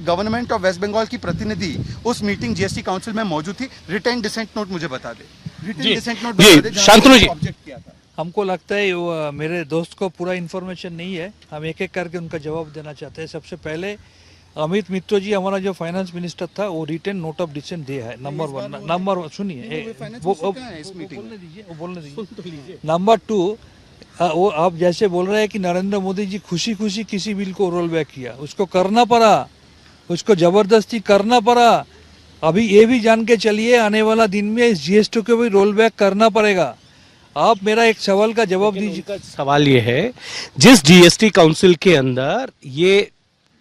Government of waste Bengal की प्रतिनिधि उस मीटिंग जीएसटी काउंसिल में मौजूद थी। रिटर्न डिसेंट नोट मुझे बता दे, रिटर्न डिसेंट नोट बता दे। शांतनु जी, ऑब्जेक्ट किया था। हमको लगता है वो मेरे दोस्त को पूरा इन्फॉर्मेशन नहीं है, हम एक एक करके उनका जवाब देना चाहते हैं। सबसे पहले अमित मित्रो जी हमारा जो फाइनेंस मिनिस्टर था वो रिटर्न नोट ऑफ डिसेंट दिया है। नंबर वन सुनिए, वो बोलने दीजिए। नंबर टू, वो आप जैसे बोल रहे हैं कि नरेंद्र मोदी जी खुशी खुशी किसी बिल को रोल बैक किया, उसको करना पड़ा, उसको जबरदस्ती करना पड़ा। अभी ये भी जान के चलिए आने वाला दिन में इस जीएसटी को भी रोल बैक करना पड़ेगा। आप मेरा एक सवाल का जवाब दीजिए। सवाल ये है, जिस जीएसटी काउंसिल के अंदर ये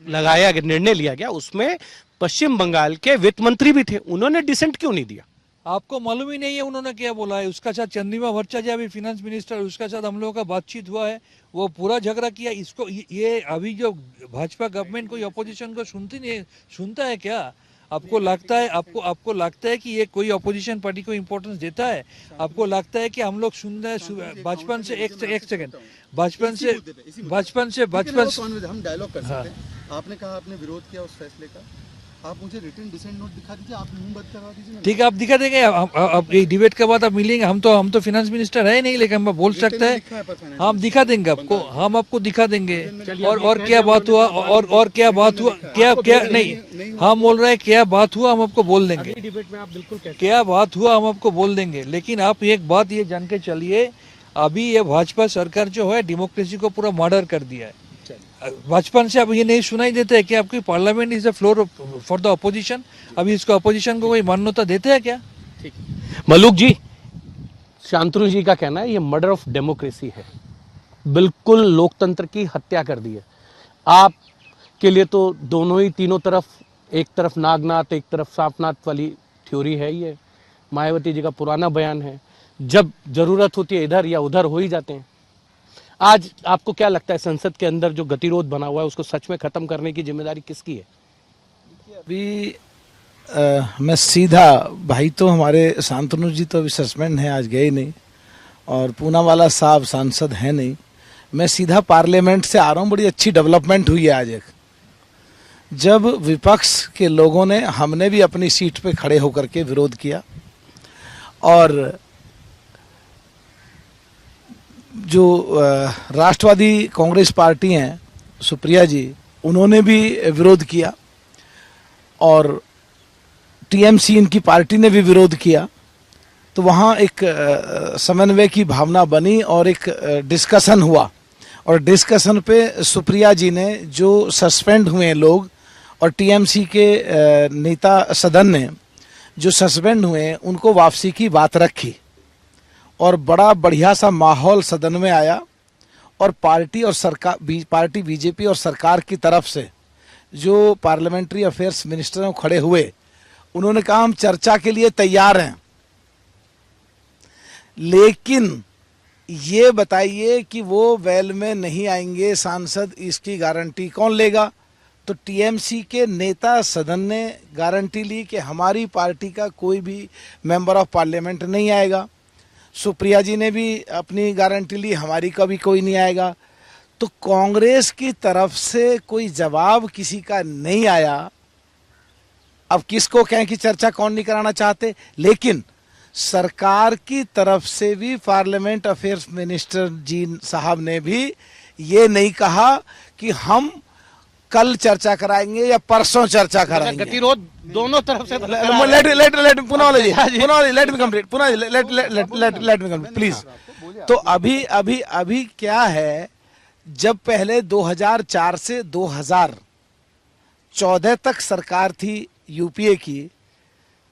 लगाया गया, निर्णय लिया गया, उसमें पश्चिम बंगाल के वित्त मंत्री भी थे, उन्होंने डिसेंट क्यों नहीं दिया? आपको मालूम ही नहीं है उन्होंने क्या बोला है? उसका साथ चंद्रिमा भट्टाचार्य अभी फाइनेंस मिनिस्टर, उसका साथ हम लोगों का बातचीत हुआ है, वो पूरा झगड़ा किया। इसको ये अभी जो भाजपा गवर्नमेंट कोई अपोजिशन को सुनता है क्या? आपको लगता है आपको लगता है कि ये कोई अपोजिशन पार्टी को इम्पोर्टेंस देता है? आपको लगता है कि हम लोग सुन रहे हैं बचपन से? एक सेकंड, बचपन से हम डायलॉग कर सकते हैं। आपने कहा आपने विरोध किया उस फैसले का, आप मुझे रिटर्न डिसेंट नोट दिखा दीजिए, आप मुंह बंद करवा दीजिए। ठीक है, आप दिखा देंगे। अब ये डिबेट के बाद आप मिलेंगे। हम तो फाइनेंस मिनिस्टर है नहीं, लेकिन हम बोल सकते हैं, हम दिखा देंगे आपको, हम आपको दिखा देंगे। और क्या बात हुआ, और क्या बात हुआ, क्या नहीं, हम बोल रहे हैं क्या बात हुआ हम आपको बोल देंगे। क्या बात हुआ हम आपको बोल देंगे। लेकिन आप एक बात ये जान के चलिए, अभी ये भाजपा सरकार जो है डेमोक्रेसी को पूरा मर्डर कर दिया है। बचपन से अब ये नहीं सुनाई देता है कि आपकी parliament is the floor for the opposition. अभी इसको अपोजिशन को कोई मान्यता देते हैं क्या? ठीक, मलूक जी, शांतनु जी का कहना है ये मर्डर ऑफ डेमोक्रेसी है, बिल्कुल लोकतंत्र की हत्या कर दी है। आप के लिए तो दोनों ही, तीनों तरफ, एक तरफ नागनाथ एक तरफ सांपनाथ वाली थ्योरी है। ये मायावती जी का पुराना बयान है, जब जरूरत होती है इधर या उधर हो ही जाते हैं। आज आपको क्या लगता है संसद के अंदर जो गतिरोध बना हुआ है उसको सच में खत्म करने की जिम्मेदारी किसकी है? अभी मैं सीधा, भाई तो हमारे शांतनु जी तो अभी सस्पेंड है, आज गए नहीं, और पूनावाला साहब सांसद हैं नहीं। मैं सीधा पार्लियामेंट से आ रहा हूँ। बड़ी अच्छी डेवलपमेंट हुई है आज एक, जब विपक्ष के लोगों ने, हमने भी अपनी सीट पे खड़े होकर के विरोध किया, और जो राष्ट्रवादी कांग्रेस पार्टी हैं, सुप्रिया जी, उन्होंने भी विरोध किया, और टीएमसी इनकी पार्टी ने भी विरोध किया। तो वहाँ एक समन्वय की भावना बनी और एक डिस्कशन हुआ, और डिस्कशन पे सुप्रिया जी ने, जो सस्पेंड हुए लोग, और टीएमसी के नेता सदन ने जो सस्पेंड हुए उनको वापसी की बात रखी, और बड़ा बढ़िया सा माहौल सदन में आया। और पार्टी और सरकार, पार्टी बीजेपी और सरकार की तरफ से जो पार्लियामेंट्री अफेयर्स मिनिस्टर खड़े हुए, उन्होंने कहा हम चर्चा के लिए तैयार हैं, लेकिन ये बताइए कि वो वेल में नहीं आएंगे सांसद, इसकी गारंटी कौन लेगा? तो टीएमसी के नेता सदन ने गारंटी ली कि हमारी पार्टी का कोई भी मेंबर ऑफ पार्लियामेंट नहीं आएगा। सुप्रिया जी ने भी अपनी गारंटी ली, हमारी का भी कोई नहीं आएगा। तो कांग्रेस की तरफ से कोई जवाब किसी का नहीं आया। अब किसको कहें कि चर्चा कौन नहीं कराना चाहते, लेकिन सरकार की तरफ से भी पार्लियामेंट अफेयर्स मिनिस्टर जी साहब ने भी ये नहीं कहा कि हम कल चर्चा कराएंगे या परसों चर्चा कराएंगे। गतिरोध दोनों तरफ से प्लीज। तो अभी क्या है, जब पहले 2004 से 2014 तक सरकार थी यूपीए की,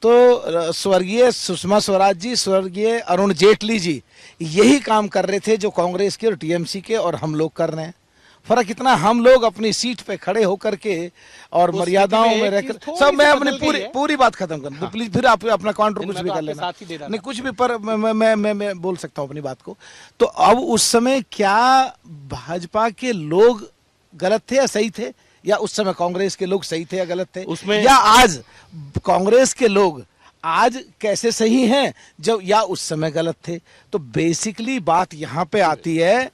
तो स्वर्गीय सुषमा स्वराज जी, स्वर्गीय अरुण जेटली जी यही काम कर रहे थे जो कांग्रेस के और टीएमसी के और हम लोग कर रहे हैं। फर्क इतना, हम लोग अपनी सीट पे खड़े होकर के और मर्यादाओं में रहकर, सब मैं अपनी पूरी बात खत्म कर दूं, प्लीज। फिर आप अपना काउंटर कुछ भी कर लेना, नहीं कुछ भी, पर मैं बोल सकता हूं अपनी बात को। तो अब उस समय क्या भाजपा के लोग गलत थे या सही थे, या उस समय कांग्रेस के लोग सही थे या गलत थे, उसमें, या आज कांग्रेस के लोग आज कैसे सही हैं जब, या उस समय गलत थे? तो बेसिकली बात यहां पे आती है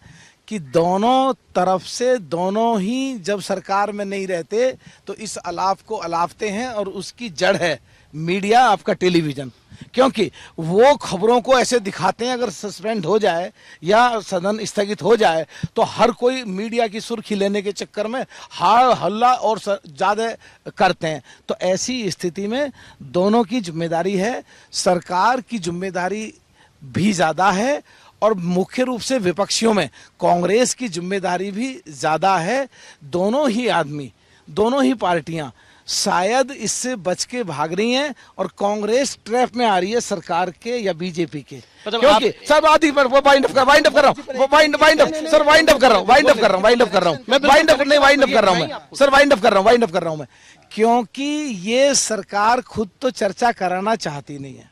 कि दोनों तरफ से दोनों ही जब सरकार में नहीं रहते तो इस अलाप को अलापते हैं, और उसकी जड़ है मीडिया, आपका टेलीविजन। क्योंकि वो खबरों को ऐसे दिखाते हैं, अगर सस्पेंड हो जाए या सदन स्थगित हो जाए तो हर कोई मीडिया की सुर्खी लेने के चक्कर में हार हल्ला और ज़्यादा करते हैं। तो ऐसी स्थिति में दोनों की जिम्मेदारी है, सरकार की जिम्मेदारी भी ज़्यादा है और मुख्य रूप से विपक्षियों में कांग्रेस की जिम्मेदारी भी ज़्यादा है। दोनों ही आदमी, दोनों ही पार्टियां शायद इससे बच के भाग रही हैं और कांग्रेस ट्रैप में आ रही है सरकार के या बीजेपी के। क्योंकि सर आदि पर वो वाइंड अप कर रहा हूं, वो wind up sir wind up कर रहा हूं, वाइंड अप कर रहा हूं, वाइंड अप कर रहा हूं, मैं वाइंड अप नहीं, वाइंड अप कर रहा हूं मैं सर, वाइंड अप कर रहा हूं, वाइंड अप कर रहा हूं मैं। क्योंकि ये सरकार खुद तो चर्चा कराना चाहती नहीं है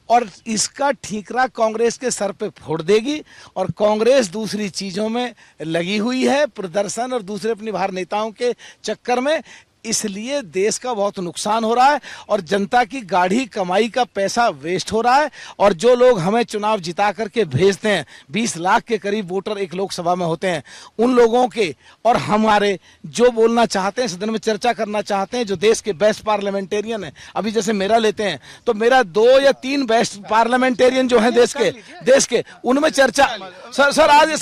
और इसका ठीकरा कांग्रेस के सर पे फोड़ देगी, और कांग्रेस दूसरी चीजों में लगी हुई है, प्रदर्शन और दूसरे अपनी बाहर नेताओं के चक्कर में। इसलिए देश का बहुत नुकसान हो रहा है और जनता की गाढ़ी कमाई का पैसा वेस्ट हो रहा है। और जो लोग हमें चुनाव जिता करके भेजते हैं, 20 लाख के करीब वोटर एक लोकसभा में होते हैं, उन लोगों के और हमारे जो बोलना चाहते हैं, सदन में चर्चा करना चाहते हैं, जो देश के बेस्ट पार्लियामेंटेरियन हैं, अभी जैसे मेरा लेते हैं तो मेरा 2 या 3 बेस्ट पार्लियामेंटेरियन जो हैं देश के उनमें चर्चा सर आधी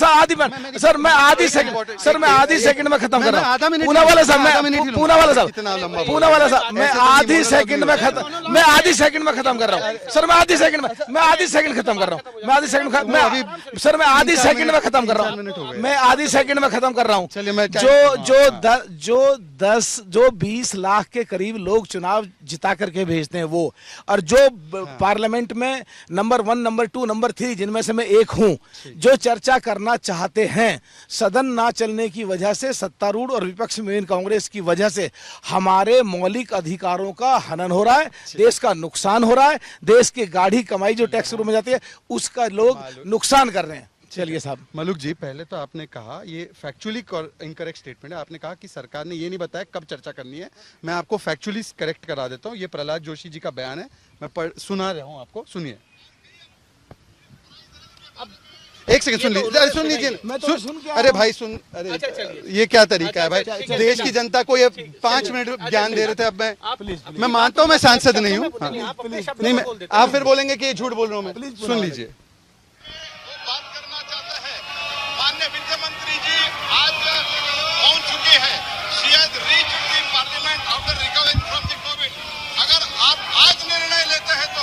सेकंड में खत्म कर रहा हूँ। पूना वाला साहब मैं आधी सेकंड में खत्म कर रहा हूँ सर, मैं आधी सेकंड खत्म कर रहा हूँ। जो 20 लाख के करीब लोग चुनाव जिता करके भेजते हैं वो, और जो पार्लियामेंट में नंबर 1, नंबर 2, नंबर 3 जिनमें से मैं एक हूं, जो चर्चा करना चाहते हैं, सदन ना चलने की वजह से, सत्तारूढ़ और विपक्ष में कांग्रेस की वजह से हमारे मौलिक अधिकारों का हनन हो रहा है, देश का नुकसान हो रहा है, देश की गाढ़ी कमाई जो टैक्स में जाती है उसका लोग नुकसान कर रहे हैं। चलिए साहब। मलुक जी, पहले तो आपने कहा, ये फैक्चुअली इनकरेक्ट स्टेटमेंट है, आपने कहा कि सरकार ने ये नहीं बताया कब चर्चा करनी है। मैं आपको फैक्चुअली करेक्ट करा देता हूँ, ये प्रहलाद जोशी जी का बयान है, मैं सुना रहा हूँ आपको, सुनिए। एक सेकंड सुन लीजिए, अरे भाई सुन, अरे ये क्या तरीका है भाई, देश की जनता को ये 5 मिनट ज्ञान दे रहे थे। अब मैं मानता हूँ मैं सांसद नहीं हूँ, नहीं मैं, आप फिर बोलेंगे कि ये झूठ बोल रहा हूँ मैं। सुन लीजिए। बात करना चाहता है, माननीय वित्त मंत्री जी आज पहुंच चुके हैं, शायद reach the parliament after recovering from the Covid. अगर आप आज निर्णय लेते हैं तो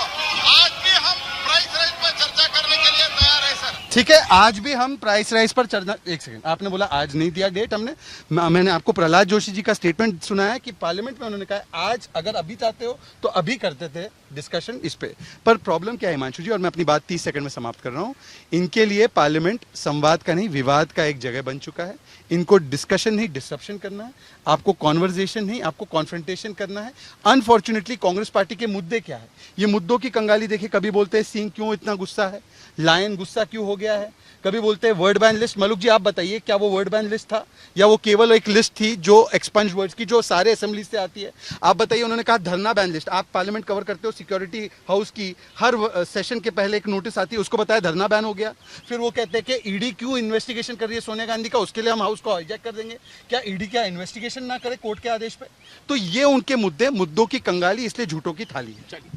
आज भी हम प्राइस राइज पर चर्चा करने के लिए तैयार है सर। ठीक है, आज भी हम प्राइस राइज पर चर्चा। एक सेकंड, आपने बोला आज नहीं दिया डेट, मैंने आपको प्रहलाद जोशी जी का स्टेटमेंट सुनाया कि पार्लियामेंट में उन्होंने कहा आज अगर अभी चाहते हो तो अभी करते थे डिस्कशन इस पे। पर प्रॉब्लम क्या है हिमांशु जी, और मैं अपनी बात 30 सेकंड में समाप्त कर रहा हूं, इनके लिए पार्लियामेंट संवाद का नहीं विवाद का एक जगह बन चुका है। इनको डिस्कशन नहीं डिसरप्शन करना है, आपको कॉन्वर्जेशन नहीं आपको कॉन्फ्रंटेशन करना है। अनफॉर्चुनेटली कांग्रेस पार्टी के मुद्दे क्या है, ये मुद्दों की कंगाली देखिए, कभी बोलते हैं सिंह क्यों इतना गुस्सा है, लायन गुस्सा क्यों हो गया है, कभी बोलते हैं वर्ड बैन लिस्ट। मलुक जी आप बताइए, क्या वो वर्ड बैन लिस्ट था या वो केवल एक लिस्ट थी जो एक्सपंज वर्ड्स की जो सारे असेंबली से आती है? आप बताइए। उन्होंने कहा धरना बैन लिस्ट, आप पार्लियामेंट कवर करते हो, सिक्योरिटी हाउस की हर सेशन के पहले एक नोटिस आती है, उसको बताया धरना बैन हो गया। फिर वो कहते हैं कि ईडी क्यों इन्वेस्टिगेशन कर रही है सोनिया गांधी का, उसके लिए हम हाउस को हाईजैक कर देंगे। क्या ईडी क्या इन्वेस्टिगेशन ना करे कोर्ट के आदेश पे? तो ये उनके मुद्दों की कंगाली, इसलिए झूठों की थाली है।